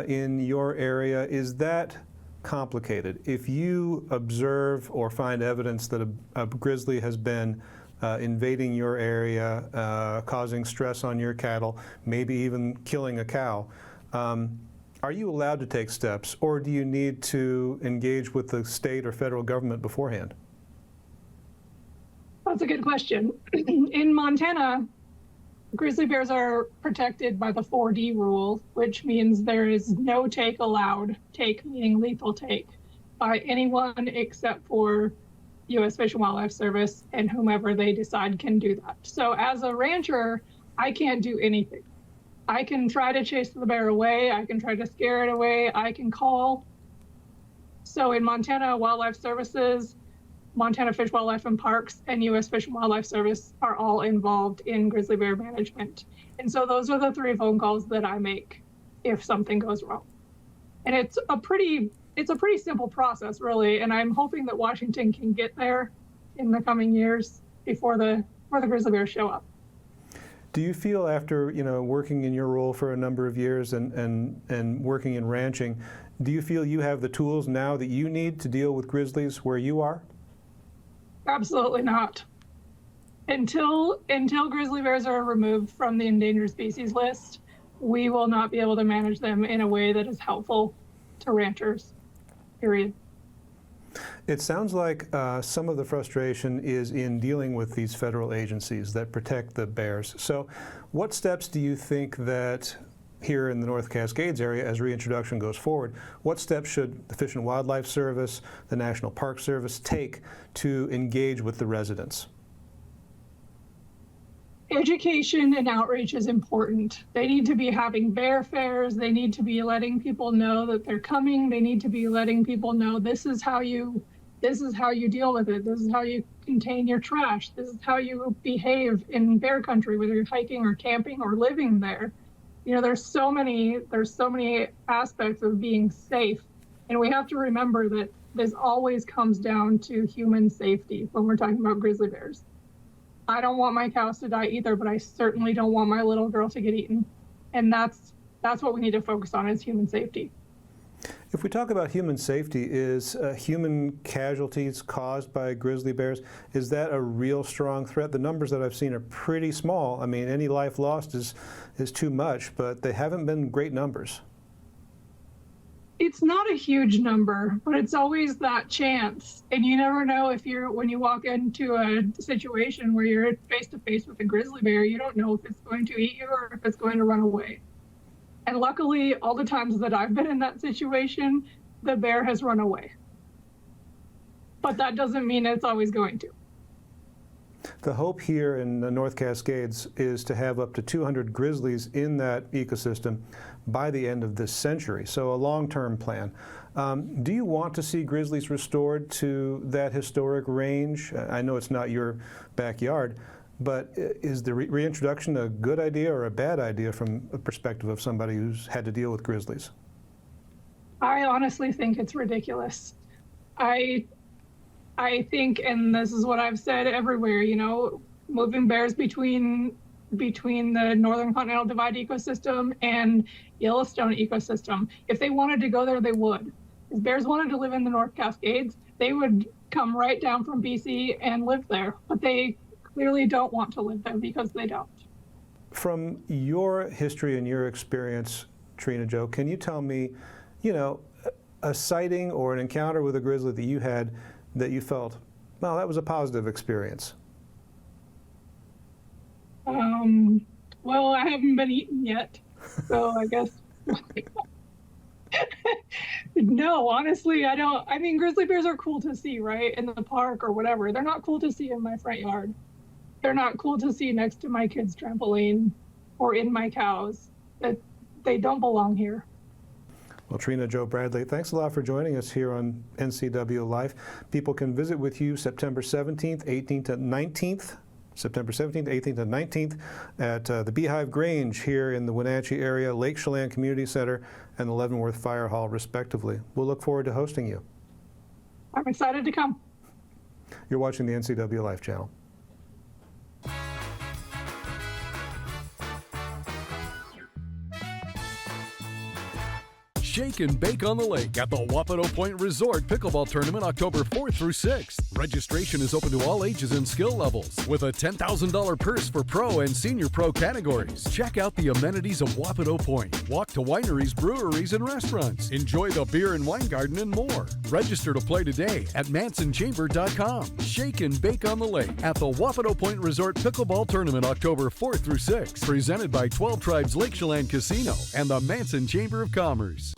in your area, is that complicated? If you observe or find evidence that a grizzly has been invading your area, causing stress on your cattle, maybe even killing a cow, Are you allowed to take steps, or do you need to engage with the state or federal government beforehand? That's a good question. In Montana, grizzly bears are protected by the 4D rule, which means there is no take allowed, take meaning lethal take, by anyone except for U.S. Fish and Wildlife Service and whomever they decide can do that. So as a rancher, I can't do anything. I can try to chase the bear away. I can try to scare it away. I can call. So in Montana, Wildlife Services, Montana Fish, Wildlife, and Parks, and U.S. Fish and Wildlife Service are all involved in grizzly bear management. And so those are the 3 phone calls that I make if something goes wrong. And it's a pretty simple process, really. And I'm hoping that Washington can get there in the coming years before the grizzly bears show up. Do you feel after working in your role for a number of years and working in ranching, do you feel you have the tools now that you need to deal with grizzlies where you are? Absolutely not. Until grizzly bears are removed from the endangered species list, we will not be able to manage them in a way that is helpful to ranchers, period. It sounds like some of the frustration is in dealing with these federal agencies that protect the bears. So what steps do you think that here in the North Cascades area, as reintroduction goes forward, what steps should the Fish and Wildlife Service, the National Park Service take to engage with the residents? Education and outreach is important. They need to be having bear fairs. They need to be letting people know that they're coming. They need to be letting people know this is how you deal with it. This is how you contain your trash. This is how you behave in bear country, whether you're hiking or camping or living there. There's so many aspects of being safe, and we have to remember that this always comes down to human safety when we're talking about grizzly bears. I don't want my cows to die either, but I certainly don't want my little girl to get eaten. And that's what we need to focus on, is human safety. If we talk about human safety, is human casualties caused by grizzly bears, is that a real strong threat? The numbers that I've seen are pretty small. I mean, any life lost is too much, but they haven't been great numbers. It's not a huge number, but it's always that chance. And you never know when you walk into a situation where you're face to face with a grizzly bear, you don't know if it's going to eat you or if it's going to run away. And luckily, all the times that I've been in that situation, the bear has run away. But that doesn't mean it's always going to. The hope here in the North Cascades is to have up to 200 grizzlies in that ecosystem by the end of this century, so a long-term plan. Do you want to see grizzlies restored to that historic range? I know it's not your backyard, but is the reintroduction a good idea or a bad idea from a perspective of somebody who's had to deal with grizzlies? I honestly think it's ridiculous. I think, and this is what I've said everywhere, moving bears between the Northern Continental Divide ecosystem and Yellowstone ecosystem. If they wanted to go there, they would. If bears wanted to live in the North Cascades, they would come right down from BC and live there. But they clearly don't want to live there because they don't. From your history and your experience, Trina Jo, can you tell me, a sighting or an encounter with a grizzly that you had that you felt, well, that was a positive experience? Well, I haven't been eaten yet, so I guess. No, honestly, I don't. I mean, grizzly bears are cool to see, right? In the park or whatever. They're not cool to see in my front yard. They're not cool to see next to my kids' trampoline or in my cows. They don't belong here. Well, Trina Jo Bradley, thanks a lot for joining us here on NCW Life. People can visit with you September 17th, 18th, and 19th. September 17th, 18th, and 19th at the Beehive Grange here in the Wenatchee area, Lake Chelan Community Center, and the Leavenworth Fire Hall, respectively. We'll look forward to hosting you. I'm excited to come. You're watching the NCW Life channel. Shake and Bake on the Lake at the Wapito Point Resort Pickleball Tournament October 4th through 6th. Registration is open to all ages and skill levels with a $10,000 purse for pro and senior pro categories. Check out the amenities of Wapito Point. Walk to wineries, breweries, and restaurants. Enjoy the beer and wine garden and more. Register to play today at mansonschamber.com. Shake and Bake on the Lake at the Wapito Point Resort Pickleball Tournament October 4th through 6th. Presented by 12 Tribes Lake Chelan Casino and the Manson Chamber of Commerce.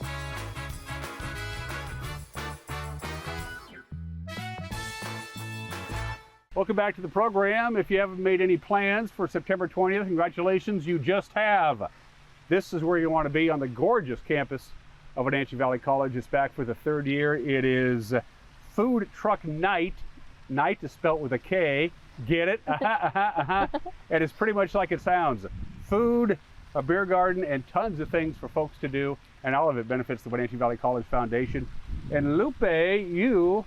Welcome back to the program. If you haven't made any plans for September 20th, congratulations, you just have. This is where you want to be, on the gorgeous campus of Wenatchee Valley College. It's back for the third year. It is Food Truck Night. Night is spelt with a K. Get it? And it's pretty much like it sounds. Food, a beer garden, and tons of things for folks to do. And all of it benefits the Wenatchee Valley College Foundation. And Lupe, you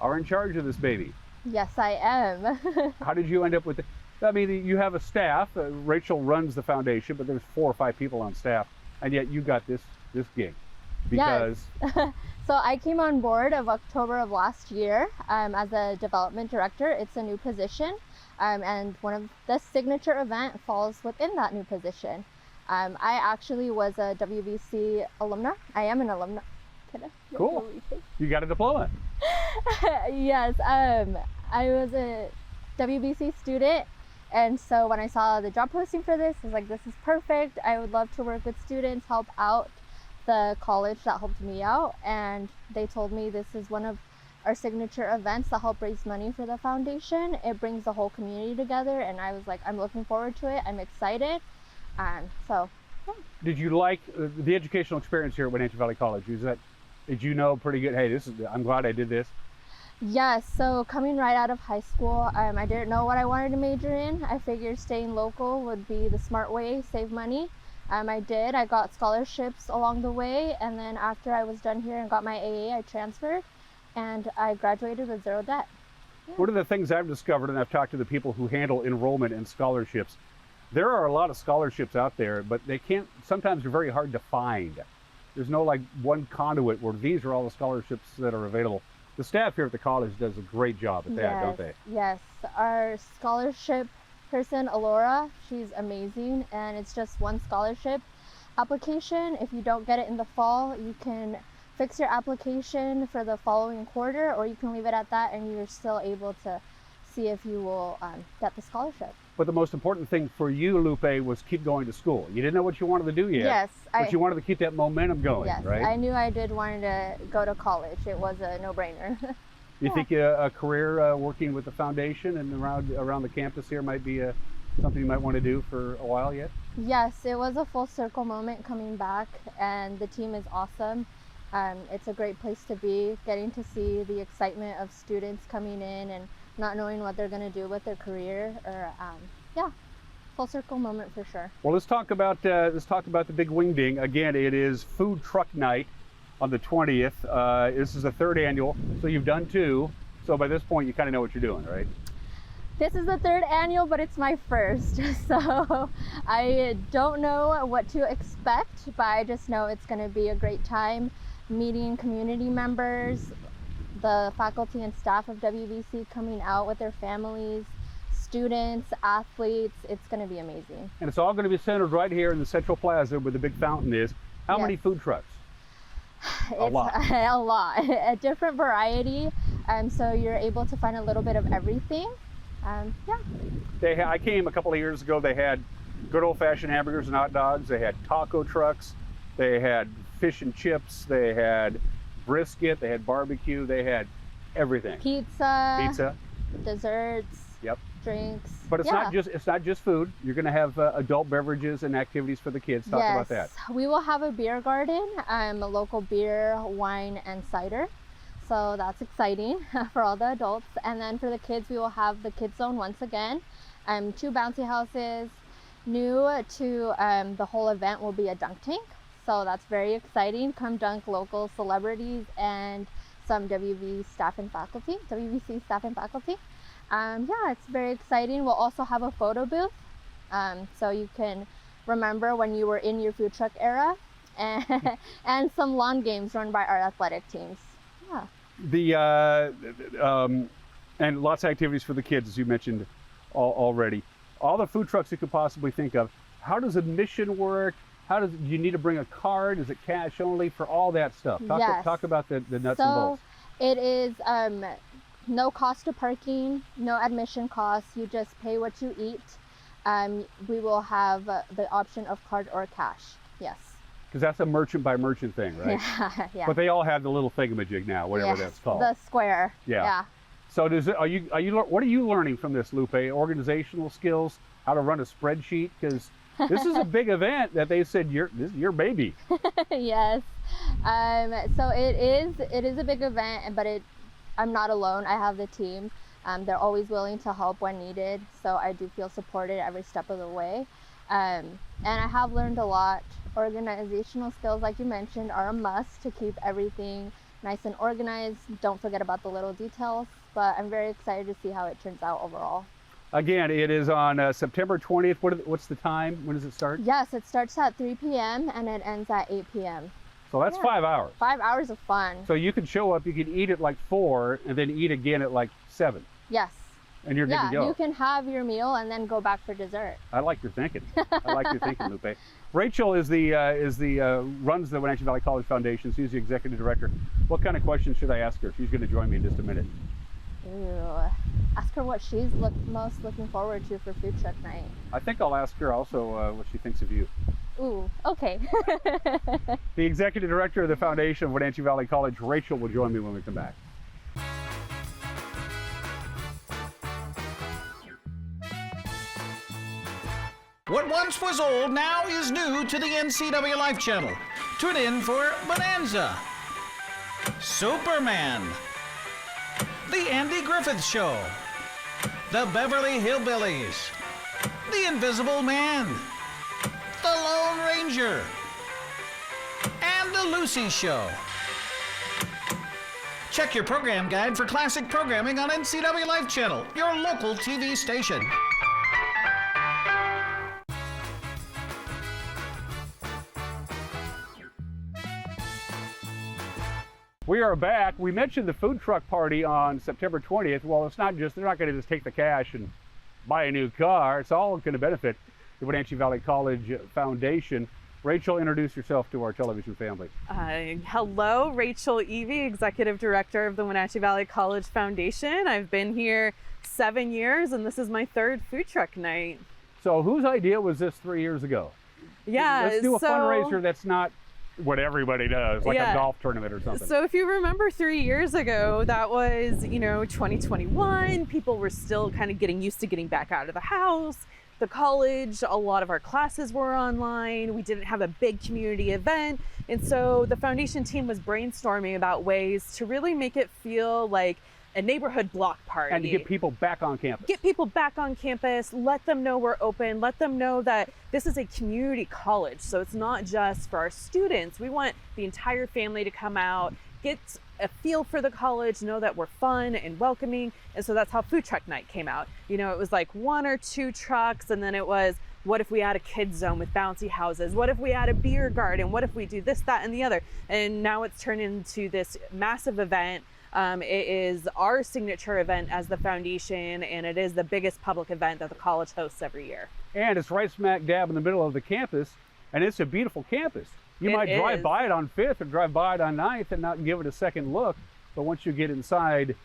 are in charge of this baby. Yes, I am. How did you end up with it? I mean, you have a staff. Rachel runs the foundation, but there's 4 or 5 people on staff, and yet you got this gig because. Yes. So I came on board of October of last year as a development director. It's a new position, and one of the signature event falls within that new position. I actually was a WVC alumna. I am an alumna. Cool. You got a diploma. Yes. I was a WBC student, and so when I saw the job posting for this, I was like, this is perfect. I would love to work with students, help out the college that helped me out, and they told me this is one of our signature events that help raise money for the foundation. It brings the whole community together, and I was like, I'm looking forward to it. I'm excited. So yeah. Did you like the educational experience here at Wenatchee Valley College? Did you know pretty good, hey, I'm glad I did this? Yes, so coming right out of high school, I didn't know what I wanted to major in. I figured staying local would be the smart way, save money. I did. I got scholarships along the way, and then after I was done here and got my AA, I transferred, and I graduated with 0 debt. Yeah. One of the things I've discovered, and I've talked to the people who handle enrollment and scholarships, there are a lot of scholarships out there, but sometimes they're very hard to find. There's no like one conduit where these are all the scholarships that are available. The staff here at the college does a great job at that, don't they? Yes, our scholarship person, Alora, she's amazing, and it's just one scholarship application. If you don't get it in the fall, you can fix your application for the following quarter, or you can leave it at that and you're still able to see if you will get the scholarship. But the most important thing for you, Lupe, was keep going to school. You didn't know what you wanted to do yet. Yes. But you wanted to keep that momentum going, yes, right? I knew I did want to go to college. It was a no-brainer. You think a career working with the foundation and around the campus here might be something you might want to do for a while yet? Yes, it was a full circle moment coming back, and the team is awesome. It's a great place to be, getting to see the excitement of students coming in and not knowing what they're going to do with their career, or yeah, full circle moment for sure. Well, let's talk about the big wing ding. Again, it is Food Truck Night on the 20th. This is the 3rd annual, so you've done 2. So by this point, you kind of know what you're doing, right? This is the 3rd annual, but it's my first, so I don't know what to expect, but I just know it's going to be a great time meeting community members, the faculty and staff of WVC coming out with their families, students, athletes. It's going to be amazing. And it's all going to be centered right here in the Central Plaza where the big fountain is. How many food trucks? A lot. A lot. A different variety, so you're able to find a little bit of everything. Yeah. I came a couple of years ago. They had good old-fashioned hamburgers and hot dogs. They had taco trucks. They had fish and chips. They had brisket. They had barbecue. They had everything. Pizza. Desserts. Yep. Drinks. But it's not just food. You're going to have adult beverages and activities for the kids. Talk about that. We will have a beer garden, a local beer, wine, and cider. So that's exciting for all the adults. And then for the kids, we will have the kids zone once again. 2 bouncy houses. New to the whole event will be a dunk tank. So that's very exciting. Come dunk local celebrities and some WVC staff and faculty. Yeah, it's very exciting. We'll also have a photo booth. So you can remember when you were in your food truck era and some lawn games run by our athletic teams. Yeah. And lots of activities for the kids, as you mentioned already. All the food trucks you could possibly think of. How does admission work? Do you need to bring a card? Is it cash only for all that stuff? Talk about the nuts and bolts. It is no cost to parking, no admission costs. You just pay what you eat. We will have the option of card or cash. Yes. Because that's a merchant by merchant thing, right? Yeah. But they all have the little thingamajig now, whatever that's called. The square. Yeah. So what are you learning from this, Lupe? Organizational skills, how to run a spreadsheet? Because this is a big event that they said this is your baby. Yes. So it is a big event, but I'm not alone. I have the team. They're always willing to help when needed. So I do feel supported every step of the way. And I have learned a lot. Organizational skills, like you mentioned, are a must to keep everything nice and organized. Don't forget about the little details, but I'm very excited to see how it turns out overall. Again, it is on September 20th. What's the time? When does it start? Yes, it starts at 3 p.m. and it ends at 8 p.m. So that's 5 hours. 5 hours of fun. So you can show up, you can eat at like 4 and then eat again at like 7. Yes. And you're good to go. Yeah, you can have your meal and then go back for dessert. I like your thinking. Lupe. Rachel runs the Wenatchee Valley College Foundation. She's the executive director. What kind of questions should I ask her? She's going to join me in just a minute. Ooh. Ask her what she's most looking forward to for food truck night. I think I'll ask her also what she thinks of you. Ooh, okay. The executive director of the foundation of Wenatchee Valley College, Rachel, will join me when we come back. What once was old now is new to the NCW Life channel. Tune in for Bonanza, Superman, The Andy Griffith Show, The Beverly Hillbillies, The Invisible Man, The Lone Ranger, and The Lucy Show. Check your program guide for classic programming on NCW Life channel, your local TV station. We are back. We mentioned the food truck party on September 20th. Well, they're not going to just take the cash and buy a new car. It's all going to benefit the Wenatchee Valley College Foundation. Rachel, introduce yourself to our television family. Hello, Rachel Evie, Executive Director of the Wenatchee Valley College Foundation. I've been here 7 years, and this is my 3rd food truck night. So whose idea was this 3 years ago? Yeah, let's do a fundraiser that's not what everybody does, like a golf tournament or something. So if you remember 3 years ago, that was, 2021. People were still kind of getting used to getting back out of the house. The college, a lot of our classes were online. We didn't have a big community event. And so the foundation team was brainstorming about ways to really make it feel like a neighborhood block party. And to get people back on campus. Get people back on campus, let them know we're open, let them know that this is a community college. So it's not just for our students. We want the entire family to come out, get a feel for the college, know that we're fun and welcoming. And so that's how food truck night came out. It was like 1 or 2 trucks, and then it was, what if we add a kids zone with bouncy houses? What if we add a beer garden? What if we do this, that, and the other? And now it's turned into this massive event. It is our signature event as the foundation, and it is the biggest public event that the college hosts every year. And it's right smack dab in the middle of the campus, and it's a beautiful campus. You might drive by it on 5th or drive by it on 9th and not give it a second look, but once you get inside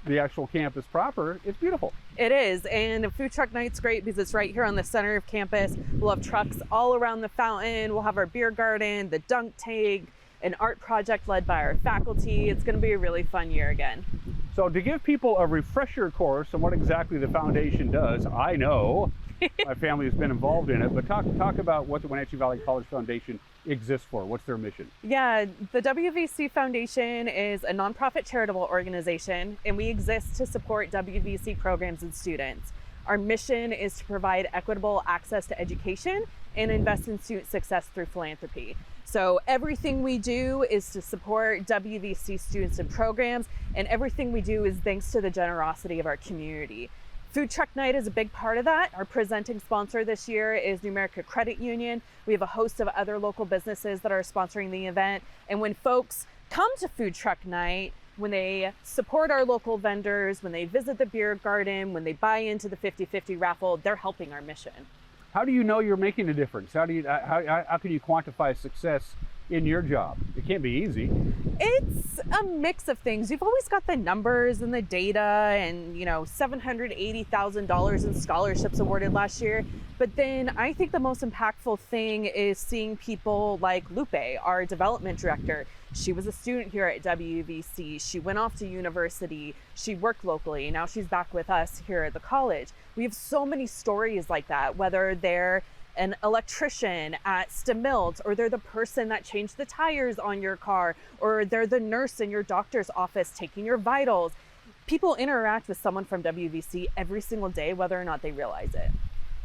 the actual campus proper, it's beautiful. It is, and food truck night's great because it's right here on the center of campus. We'll have trucks all around the fountain. We'll have our beer garden, the dunk tank, an art project led by our faculty. It's going to be a really fun year again. So to give people a refresher course on what exactly the foundation does, I know my family has been involved in it, but talk about what the Wenatchee Valley College Foundation exists for. What's their mission? Yeah, the WVC Foundation is a nonprofit charitable organization, and we exist to support WVC programs and students. Our mission is to provide equitable access to education and invest in student success through philanthropy. So everything we do is to support WVC students and programs, and everything we do is thanks to the generosity of our community. Food Truck Night is a big part of that. Our presenting sponsor this year is Numerica Credit Union. We have a host of other local businesses that are sponsoring the event. And when folks come to Food Truck Night, when they support our local vendors, when they visit the beer garden, when they buy into the 50/50 raffle, they're helping our mission. How do you know you're making a difference? How can you quantify success in your job? It can't be easy. It's a mix of things. You've always got the numbers and the data and, $780,000 in scholarships awarded last year. But then I think the most impactful thing is seeing people like Lupe, our development director. She was a student here at WVC. She went off to university. She worked locally. Now she's back with us here at the college. We have so many stories like that, whether they're an electrician at Stamilt, or they're the person that changed the tires on your car, or they're the nurse in your doctor's office taking your vitals. People interact with someone from WVC every single day, whether or not they realize it.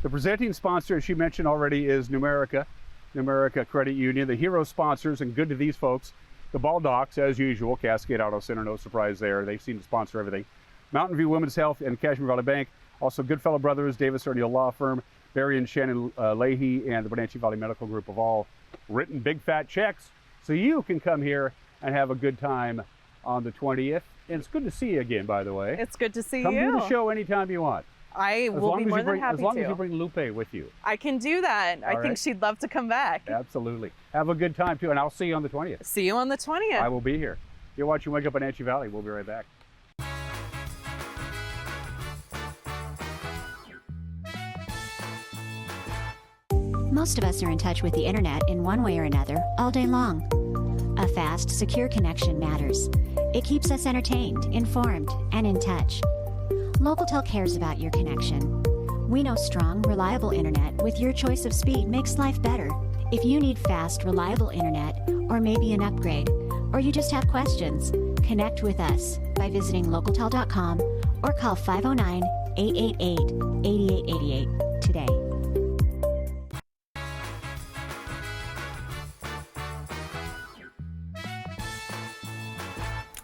The presenting sponsor, as she mentioned already, is Numerica Credit Union. The hero sponsors, and good to these folks, the Ball Docs, as usual, Cascade Auto Center, no surprise there. They've seen to sponsor everything. Mountain View Women's Health and Cashmere Valley Bank. Also Goodfellow Brothers, Davis O'Neill Law Firm, Barry and Shannon Leahy, and the Wenatchee Valley Medical Group have all written big fat checks so you can come here and have a good time on the 20th. And it's good to see you again, by the way. It's good to see Come you. do the show anytime you want. I will be more than happy to. As long as you bring Lupe with you. I can do that. I think she'd love to come back. Absolutely. Have a good time, too, and I'll see you on the 20th. See you on the 20th. I will be here. You're watching Wake Up Wenatchee Valley. We'll be right back. Most of us are in touch with the internet in one way or another all day long. A fast, secure connection matters. It keeps us entertained, informed, and in touch. Local cares about your connection. We know strong, reliable internet with your choice of speed makes life better. If you need fast, reliable internet, or maybe an upgrade, or you just have questions, connect with us by visiting localtel.com or call 509-888-8888 today.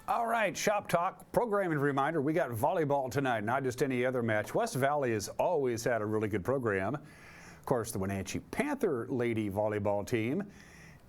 All right, Shop Talk, programming reminder, we got volleyball tonight, not just any other match. West Valley has always had a really good program. Of course, the Wenatchee Panther Lady Volleyball team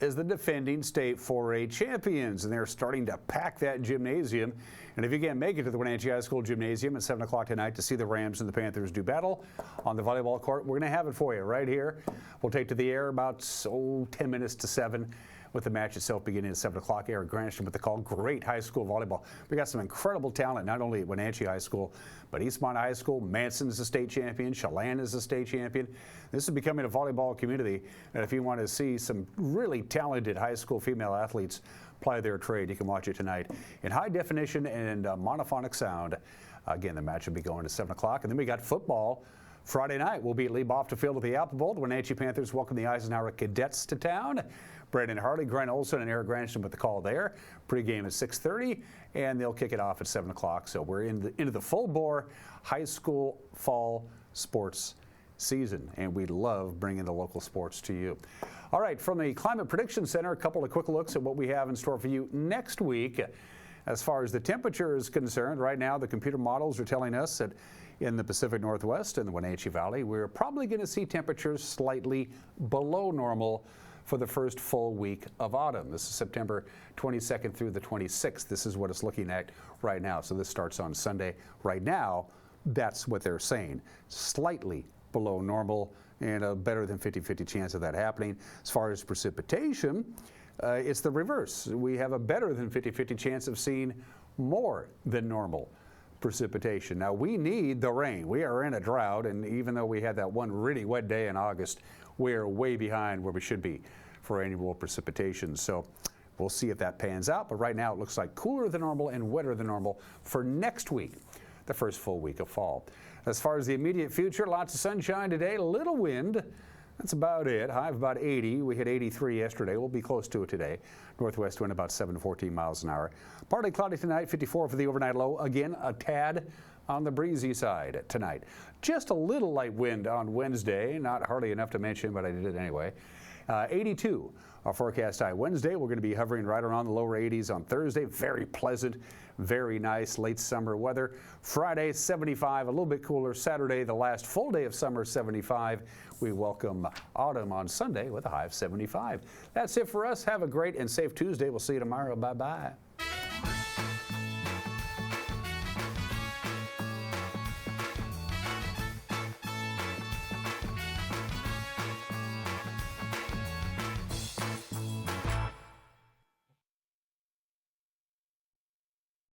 is the defending state 4A champions, and they're starting to pack that gymnasium. And if you can't make it to the Wenatchee High School Gymnasium at 7 o'clock tonight to see the Rams and the Panthers do battle on the volleyball court, we're going to have it for you right here. We'll take to the air about 10 minutes to 7. With the match itself beginning at 7 o'clock. Eric Granstrom with the call. Great high school volleyball. We got some incredible talent, not only at Wenatchee High School, but Eastmont High School. Manson is a state champion. Chelan is a state champion. This is becoming a volleyball community. And if you want to see some really talented high school female athletes ply their trade, you can watch it tonight in high definition and monophonic sound. Again, the match will be going to 7 o'clock. And then we got football. Friday night, we'll be at Lee Bofta Field at the Apple Bowl. The Wenatchee Panthers welcome the Eisenhower Cadets to town. Brandon Harley, Grant Olson, and Eric Granstrom with the call there. Pre-game at 6:30, and they'll kick it off at 7 o'clock. So we're into the full-bore high school fall sports season, and we love bringing the local sports to you. All right, from the Climate Prediction Center, a couple of quick looks at what we have in store for you next week. As far as the temperature is concerned, right now the computer models are telling us that in the Pacific Northwest and the Wenatchee Valley, we're probably going to see temperatures slightly below normal for the first full week of autumn. This is September 22nd through the 26th. This is what it's looking at right now. So this starts on Sunday. Right now, that's what they're saying. Slightly below normal and a better than 50-50 chance of that happening. As far as precipitation, it's the reverse. We have a better than 50-50 chance of seeing more than normal precipitation. Now, we need the rain. We are in a drought, and even though we had that one really wet day in August, we are way behind where we should be for annual precipitation. So we'll see if that pans out, but right now it looks like cooler than normal and wetter than normal for next week, the first full week of fall. As far as the immediate future, lots of sunshine today, little wind. That's about it. High of about 80. We hit 83 yesterday. We'll be close to it today. Northwest wind about 7 to 14 miles an hour. Partly cloudy tonight, 54 for the overnight low. Again, a tad on the breezy side tonight. Just a little light wind on Wednesday. Not hardly enough to mention, but I did it anyway. 82. Our forecast high Wednesday, we're going to be hovering right around the lower 80s on Thursday. Very pleasant, very nice late summer weather. Friday, 75, a little bit cooler. Saturday, the last full day of summer, 75. We welcome autumn on Sunday with a high of 75. That's it for us. Have a great and safe Tuesday. We'll see you tomorrow. Bye-bye.